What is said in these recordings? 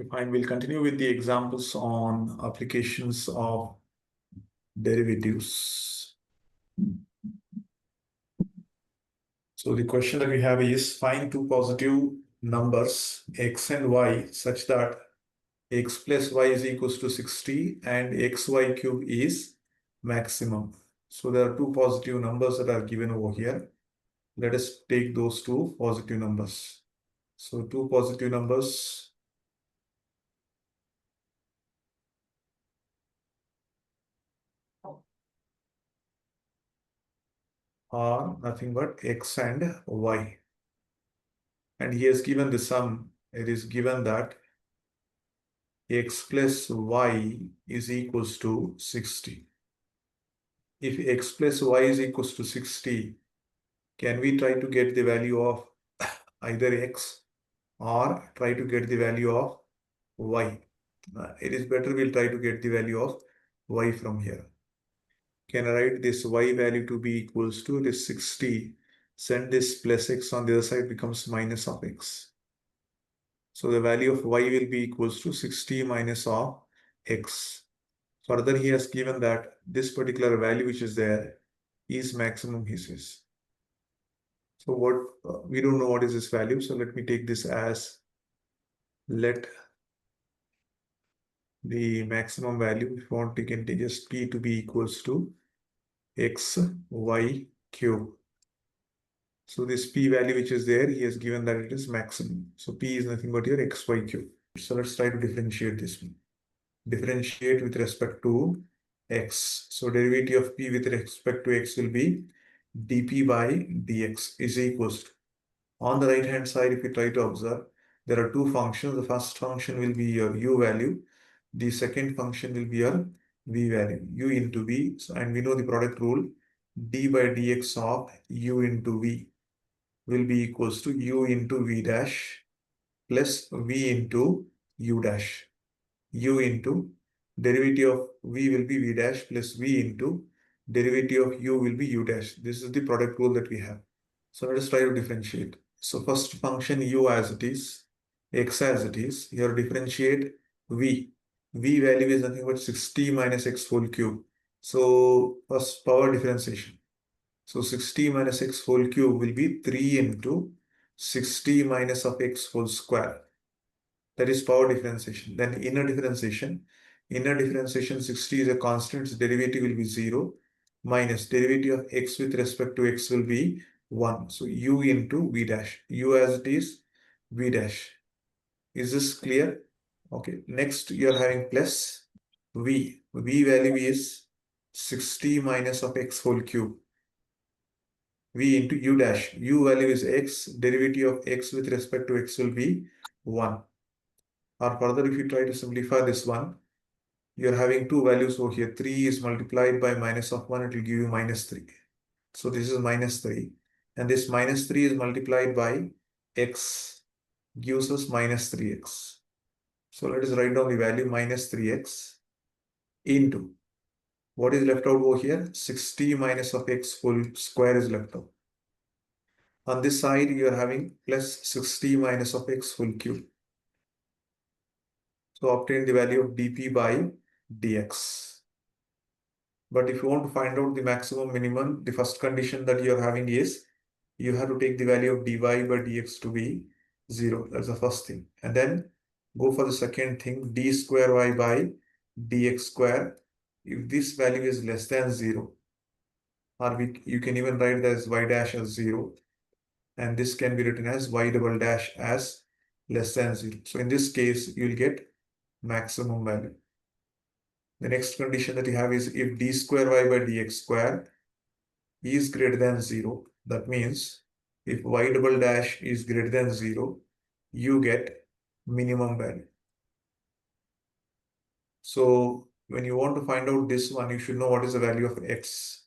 Fine, we'll continue with the examples on applications of derivatives. So the question that we have is find two positive numbers x and y such that x plus y is equals to 60 and xy cube is maximum. So there are two positive numbers that are given over here. Let us take those two positive numbers. So two positive numbers are nothing but x and y. And he has given the sum. It is given that x plus y is equals to 60. If x plus y is equals to 60, can we try to get the value of either x or try to get the value of y? It is better we'll try to get the value of y from here. Can I write this y value to be equals to this 60? Send this plus x on the other side becomes minus of x. So the value of y will be equals to 60 minus of x. Further, he has given that this particular value which is there is maximum, he says. So what we don't know what is this value. So let me take this as let the maximum value, if you want, you can take just p to be equals to x y cube. So this p value which is there, he has given that it is maximum. So p is nothing but your x y cube. So let's try to differentiate this one. Differentiate with respect to x. So derivative of p with respect to x will be dp by dx is equals to. On the right hand side, if you try to observe, there are two functions. The first function will be your u value. The second function will be your v value, u into v. So, and we know the product rule, d by dx of u into v will be equals to u into v dash plus v into u dash. U into derivative of v will be v dash plus v into derivative of u will be u dash. This is the product rule that we have. So let us try to differentiate. So first function u as it is, x as it is. Here differentiate v. V value is nothing but 60 minus x whole cube. So first power differentiation. So 60 minus x whole cube will be 3 into 60 minus of x whole square. That is power differentiation. Then inner differentiation. Inner differentiation 60 is a constant, its derivative will be 0 minus derivative of x with respect to x will be 1. So u into v dash. U as it is, v dash. Is this clear? Okay. Next you are having plus v. V value is 60 minus of x whole cube. V into u dash. U value is x. Derivative of x with respect to x will be 1. Or further, if you try to simplify this one, you're having two values over here. 3 is multiplied by minus of 1, it will give you minus 3. So this is minus 3. And this minus 3 is multiplied by x, gives us minus 3x. So let us write down the value minus 3x into what is left out over here? 60 minus of x whole square is left out. On this side, you are having plus 60 minus of x whole cube. So obtain the value of dp by dx. But if you want to find out the maximum minimum, the first condition that you are having is you have to take the value of dy by dx to be 0. That's the first thing. And then go for the second thing, d square y by dx square. If this value is less than 0, or you can even write as y dash as 0. And this can be written as y double dash as less than 0. So in this case, you will get maximum value. The next condition that you have is if d square y by dx square is greater than 0, that means if y double dash is greater than 0, you get minimum value. So when you want to find out this one, you should know what is the value of x,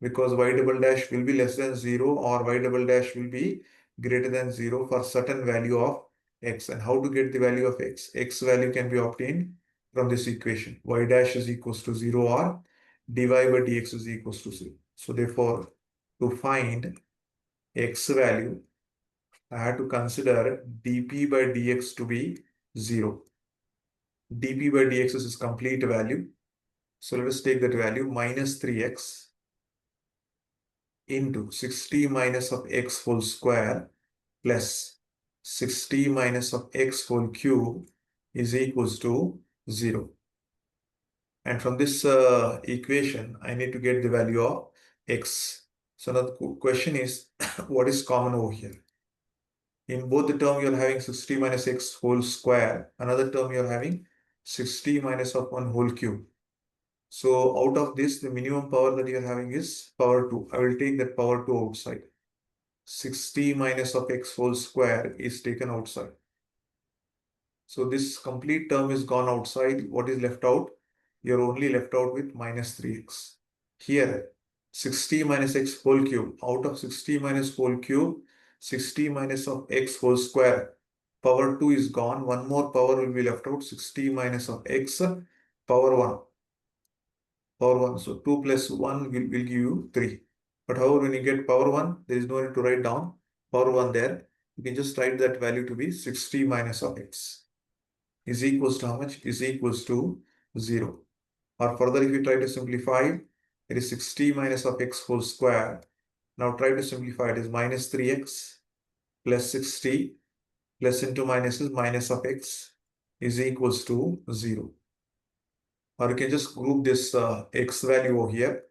because y double dash will be less than 0 or y double dash will be greater than 0 for certain value of x. And how to get the value of x? X value can be obtained from this equation. Y dash is equals to 0 or dy by dx is equals to 0. So therefore, to find x value, I have to consider dp by dx to be 0. dp by dx is its complete value. So let us take that value minus 3x into 60 minus of x whole square plus 60 minus of x whole cube is equals to 0. And from this equation, I need to get the value of x. So now the question is, what is common over here? In both the term, you're having 60 minus x whole square. Another term, you're having 60 minus of 1 whole cube. So out of this, the minimum power that you're having is power 2. I will take that power 2 outside. 60 minus of x whole square is taken outside. So this complete term is gone outside. What is left out? You're only left out with minus 3x. Here, 60 minus x whole cube. Out of 60 minus whole cube, 60 minus of x whole square. Power 2 is gone. One more power will be left out. 60 minus of x power 1. Power 1. So 2 plus 1 will give you 3. But however, when you get power 1, there is no need to write down power 1 there. You can just write that value to be 60 minus of x is equals to how much? Is equals to 0. Or further, if you try to simplify, it is 60 minus of x whole square. Now try to simplify, it is minus 3x plus 60 plus into minus is minus of x is equals to 0. Or you can just group this x value over here.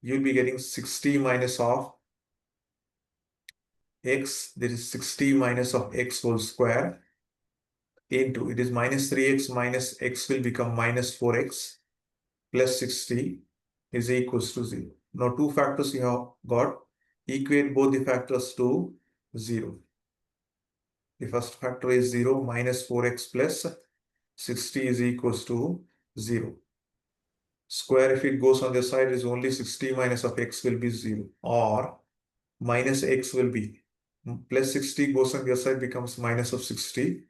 You'll be getting 60 minus of x, that is 60 minus of x whole square into, it is minus 3x minus x will become minus 4x plus 60 is equals to 0. Now two factors you have got, equate both the factors to 0. The first factor is 0, minus 4x plus 60 is equals to 0. Square, if it goes on the side, is only 60 minus of x will be 0, or minus x will be plus 60 goes on the other side, becomes minus of 60.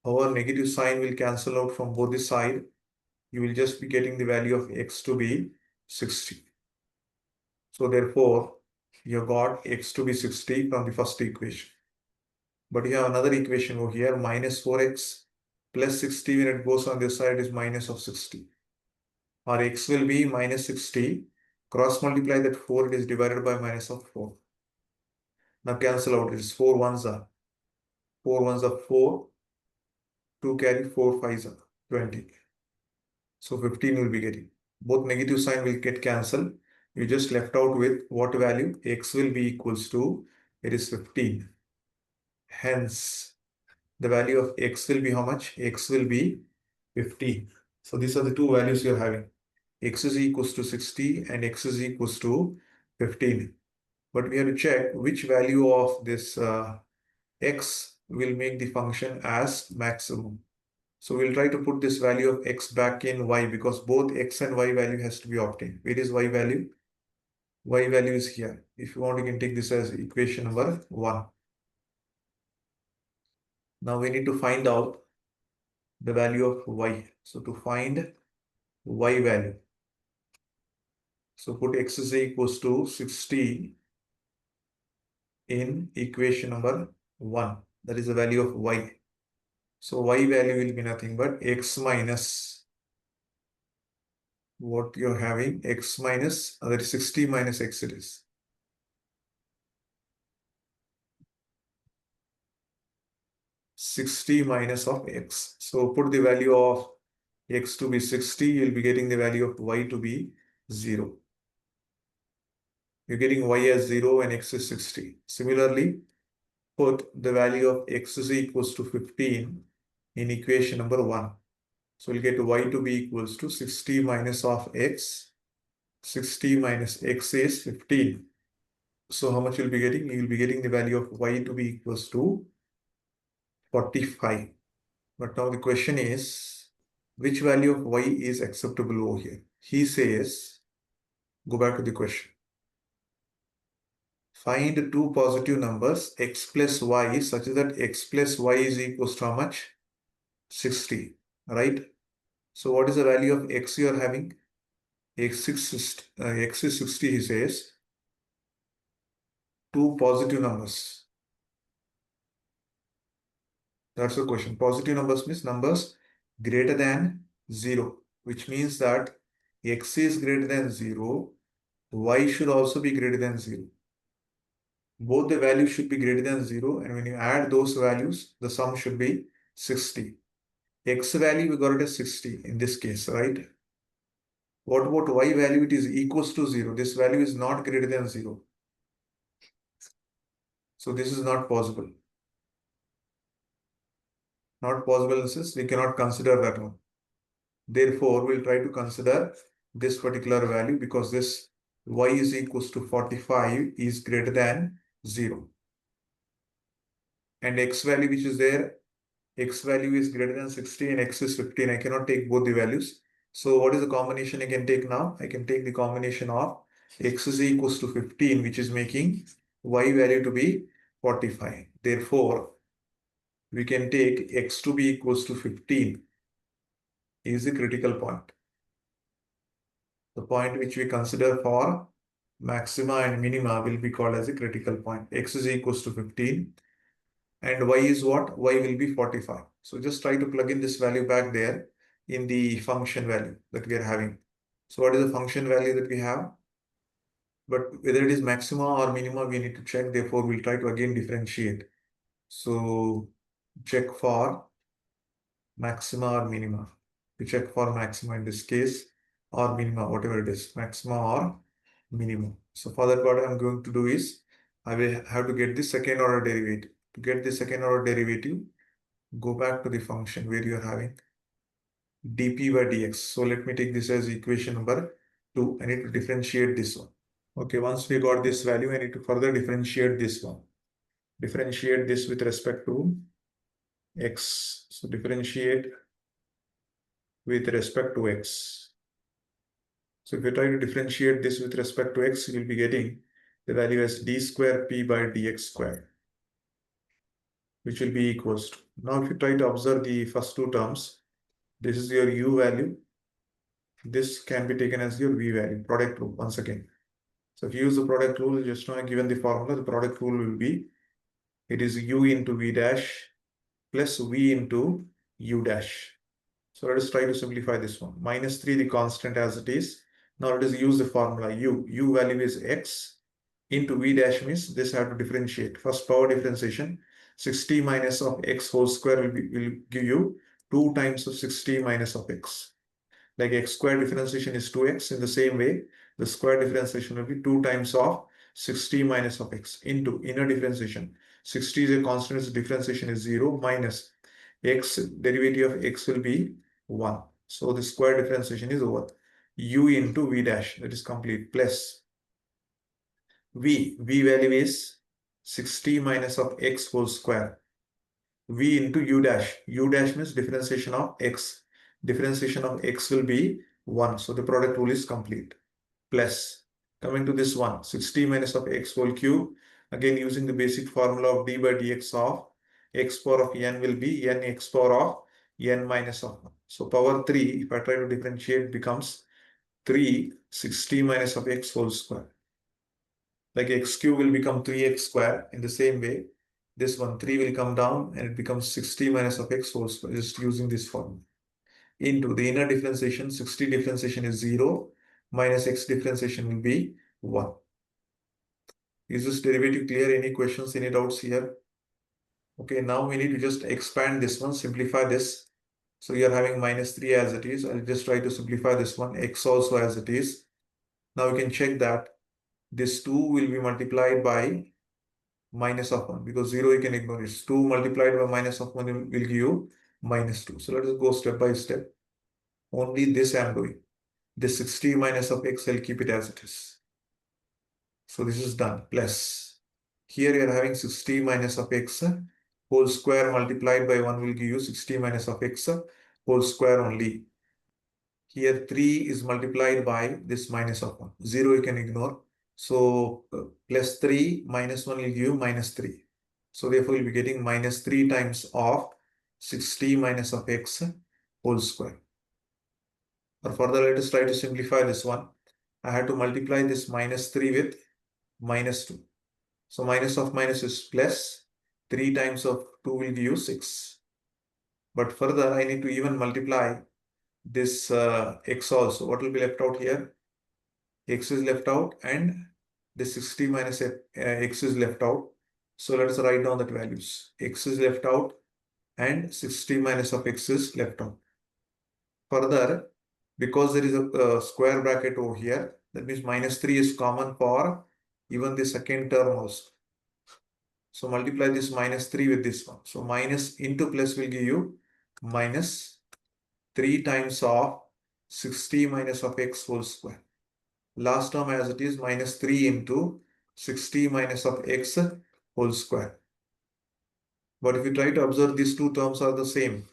Our negative sign will cancel out from both the side. You will just be getting the value of x to be 60. So therefore, you got x to be 60 from the first equation. But you have another equation over here, minus 4x plus 60 when it goes on this side is minus of 60. Or x will be minus 60. Cross multiply that 4, it is divided by minus of 4. Now cancel out, it is 4 ones are 4, 2 carry 4 5s are 20. So 15 will be getting. Both negative sign will get cancelled. You just left out with what value? X will be equals to, it is 15. Hence, the value of x will be how much? X will be 15. So these are the two values you're having. X is equals to 60 and x is equals to 15. But we have to check which value of this x will make the function as maximum. So we'll try to put this value of x back in y, because both x and y value has to be obtained. Where is y value? Y value is here. If you want, you can take this as equation number 1. Now we need to find out the value of y. So to find y value, so put x is equals to 60 in equation number 1. That is the value of y. So y value will be nothing but x minus what you're having, x minus, that is 60 minus x it is. 60 minus of x. So put the value of x to be 60, you'll be getting the value of y to be 0. You're getting y as 0 and x is 60. Similarly, put the value of x is equals to 15 in equation number 1. So we'll get y to be equals to 60 minus of x. 60 minus x is 15. So how much you'll be getting? You'll be getting the value of y to be equals to 45. But now the question is, which value of y is acceptable over here? He says, go back to the question. Find two positive numbers x plus y such that x plus y is equals to how much? 60, right? So what is the value of x you are having? X is 60, he says. Two positive numbers. That's the question. Positive numbers means numbers greater than 0, which means that x is greater than 0, y should also be greater than 0. Both the values should be greater than 0, and when you add those values, the sum should be 60. X value we got it as 60 in this case, right? What about y value? It is equals to 0. This value is not greater than 0. So this is not possible. Not possible in the sense we cannot consider that one. Therefore, we'll try to consider this particular value because this y is equals to 45 is greater than 0. And x value which is there, x value is greater than 60 and x is 15. I cannot take both the values. So what is the combination I can take now? I can take the combination of x is equals to 15, which is making y value to be 45. Therefore, we can take x to be equals to 15 is the critical point. The point which we consider for maxima and minima will be called as a critical point. X is equals to 15 and y is what? Y will be 45. So just try to plug in this value back there in the function value that we are having. So what is the function value that we have? But whether it is maxima or minima, we need to check. Therefore, we'll try to again differentiate. So check for maxima or minima. We check for maxima in this case or minima, whatever it is, maxima or minimum. So for that, what I'm going to do is I will have to get the second order derivative. To get the second order derivative, go back to the function where you are having dp by dx. So let me take this as equation number 2. I need to differentiate this one. Okay, once we got this value, I need to further differentiate this one. Differentiate this with respect to x. So differentiate with respect to x. So if you try to differentiate this with respect to x, you will be getting the value as d square p by dx square, which will be equals to. Now if you try to observe the first two terms, this is your u value. This can be taken as your v value, product rule once again. So if you use the product rule, just now given the formula, the product rule will be, it is u into v dash plus v into u dash. So let us try to simplify this one. Minus 3, the constant as it is. Now let us use the formula u. U value is x into v dash means this I have to differentiate. First power differentiation, 60 minus of x whole square will give you 2 times of 60 minus of x. Like x square differentiation is 2x. In the same way, the square differentiation will be 2 times of 60 minus of x into inner differentiation. 60 is a constant, so differentiation is 0 minus x, derivative of x will be 1. So the square differentiation is over. U into v dash, that is complete, plus v value is 60 minus of x whole square. V into u dash. U dash means differentiation of x. Differentiation of x will be 1. So the product rule is complete. Plus, coming to this one, 60 minus of x whole cube. Again, using the basic formula of d by dx of x power of n will be n x power of n minus of 1. So power 3, if I try to differentiate, becomes 3 60 minus of x whole square. Like x cube will become 3x square. In the same way, this one 3 will come down and it becomes 60 minus of x whole square, just using this formula. Into the inner differentiation, 60 differentiation is 0 minus x differentiation will be 1. Is this derivative clear? Any questions, any doubts here? Okay, now we need to just expand this one, simplify this. So you are having minus 3 as it is. I'll just try to simplify this one, x also as it is. Now we can check that this 2 will be multiplied by minus of 1 because 0 you can ignore it. 2 multiplied by minus of 1 will give you minus 2. So let us go step by step. Only this I am doing. This 60 minus of x, I'll keep it as it is. So this is done. Plus, here you are having 60 minus of x whole square multiplied by 1 will give you 60 minus of x whole square only. Here 3 is multiplied by this minus of 1. 0 you can ignore. So plus 3 minus 1 will give you minus 3. So therefore you'll be getting minus 3 times of 60 minus of x whole square. Or further, let us try to simplify this one. I had to multiply this minus 3 with minus 2. So minus of minus is plus. 3 times of 2 will give you 6. But further, I need to even multiply this x also. What will be left out here? X is left out and the 60 minus x is left out. So let us write down that values. X is left out and 60 minus of x is left out. Further, because there is a square bracket over here, that means minus 3 is common for even the second term also. So multiply this minus 3 with this one. So minus into plus will give you minus 3 times of 60 minus of x whole square. Last term as it is minus 3 into 60 minus of x whole square. But if you try to observe, these two terms are the same.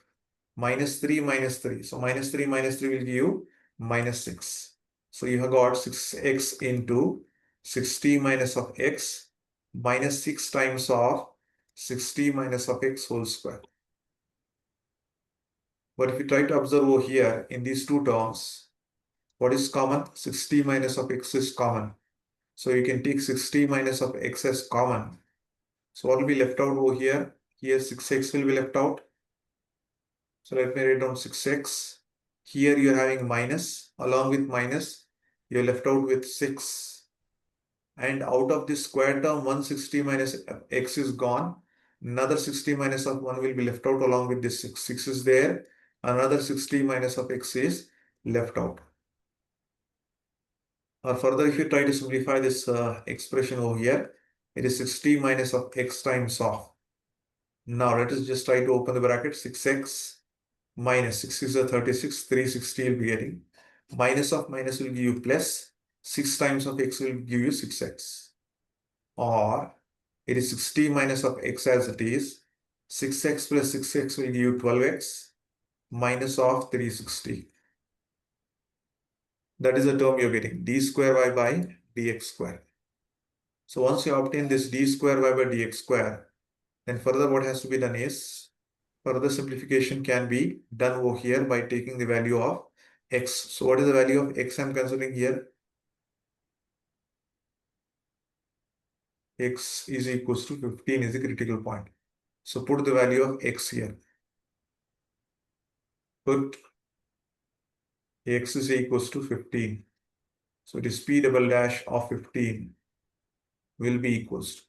Minus 3 minus 3. So minus 3 minus 3 will give you minus 6. So you have got 6x into 60 minus of x minus 6 times of 60 minus of x whole square. But if you try to observe over here in these two terms, what is common? 60 minus of x is common. So you can take 60 minus of x as common. So what will be left out over here? Here 6x will be left out. So let me write down 6x. Here you are having minus. Along with minus, you are left out with 6. And out of this square term, 160 minus x is gone. Another 60 minus of 1 will be left out along with this 6. 6 is there. Another 60 minus of x is left out. Or further, if you try to simplify this expression over here, it is 60 minus of x times of. Now let us just try to open the bracket. 6x minus 6 is a 36, 360 will be getting. Minus of minus will give you plus. 6 times of x will give you 6x. Or it is 60 minus of x as it is. 6x plus 6x will give you 12x minus of 360. That is the term you're getting, d square y by dx square. So once you obtain this d square y by dx square, then further what has to be done is, further simplification can be done over here by taking the value of x. So what is the value of x I'm considering here? X is equals to 15 is the critical point. So put the value of x here. Put x is equals to 15. So it is p double dash of 15 will be equals to.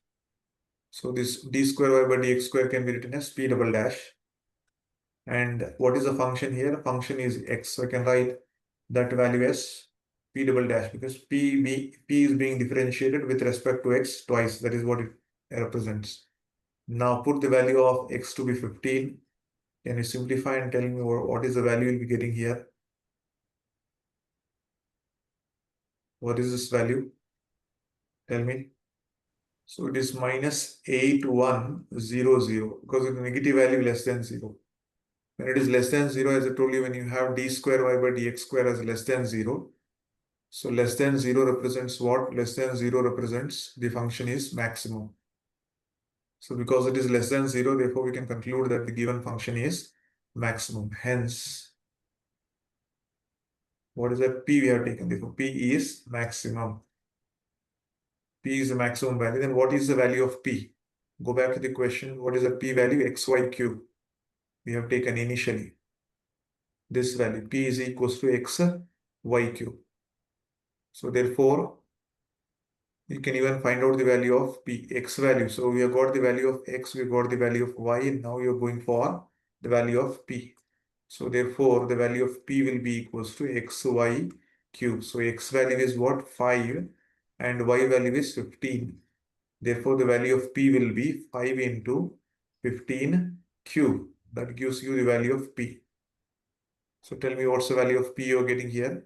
So this d square y by dx square can be written as p double dash. And what is the function here? Function is x. So I can write that value as p double dash because p is being differentiated with respect to x twice. That is what it represents. Now put the value of x to be 15. Can you simplify and tell me what is the value you'll be getting here? What is this value? Tell me. So it is minus 8100 because it's a negative value less than 0. When it is less than 0, as I told you, when you have d square y by dx square as less than 0, so less than 0 represents what? Less than 0 represents the function is maximum. So because it is less than 0, therefore we can conclude that the given function is maximum. Hence, what is that? P we have taken. Therefore, P is maximum. P is the maximum value. Then what is the value of P? Go back to the question. What is the P value? XY cube. We have taken initially. This value P is equals to XY cube. So therefore, you can even find out the value of P, X value. So we have got the value of X, we got the value of Y, and now you're going for the value of P. So therefore, the value of P will be equals to XY cube. So X value is what? 5 and Y value is 15. Therefore, the value of P will be 5 into 15 cube. That gives you the value of P. So tell me what's the value of P you're getting here?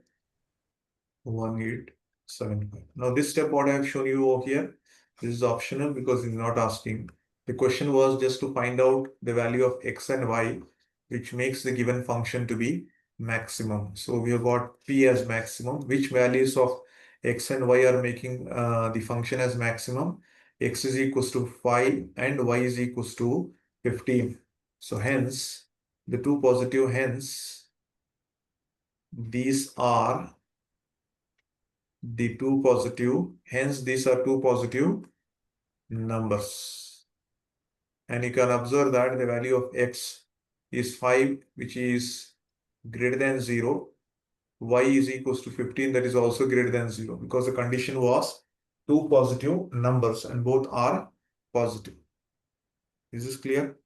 1875. Now this step what I have shown you over here, this is optional because it's not asking. The question was just to find out the value of x and y, which makes the given function to be maximum. So we have got P as maximum. Which values of x and y are making the function as maximum? X is equals to 5 and y is equals to 15. So hence, the two positive, hence, these are the two positive, hence these are two positive numbers. And you can observe that the value of x is 5, which is greater than 0. Y is equals to 15, that is also greater than 0, because the condition was two positive numbers and both are positive. Is this clear?